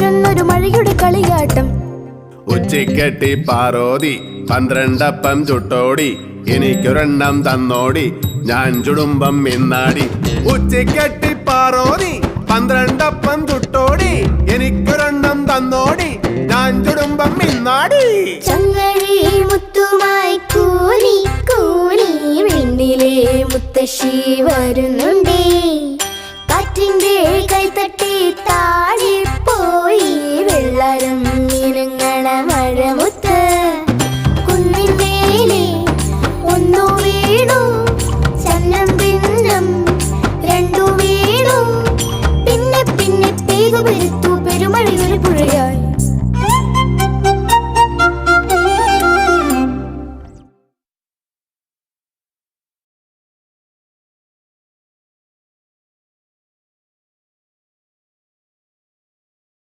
വരുന്നൊരു മഴയുടെ കളിയാട്ടം. ഉച്ചിക്കെട്ടി പാറോതി 12 അപ്പം ചുട്ടോടി, എനിക്കൊരെണ്ണം തന്നോടി, ഞാൻ ചുടുമ്പം മിന്നാടി. ഉച്ചിക്കെട്ടി പാറോതി 12 അപ്പം ചുട്ടോടി, എനിക്കൊരെണ്ണം തന്നോടി, ഞാൻ ചുടുമ്പം മിന്നാടി. ചങ്ങഴി മുത്തുമായി കൂനി കൂനി വെണ്ണിലെ മുത്തശ്ശി വരുന്നുണ്ടേ. കാറ്റിന്റെ കൈത്തട്ടി താഴെ പോയി വെള്ളരം ഇനങ്ങണ മഴമുത്ത്. കുന്നിന്മേലെ ഒന്നു വീണു, ചന്നം ഭിന്നം രണ്ടു വീണു, പിന്നെ പിന്നെ പേകുപെരുത്തു പെരുമഴയൊരു പുഴയായി.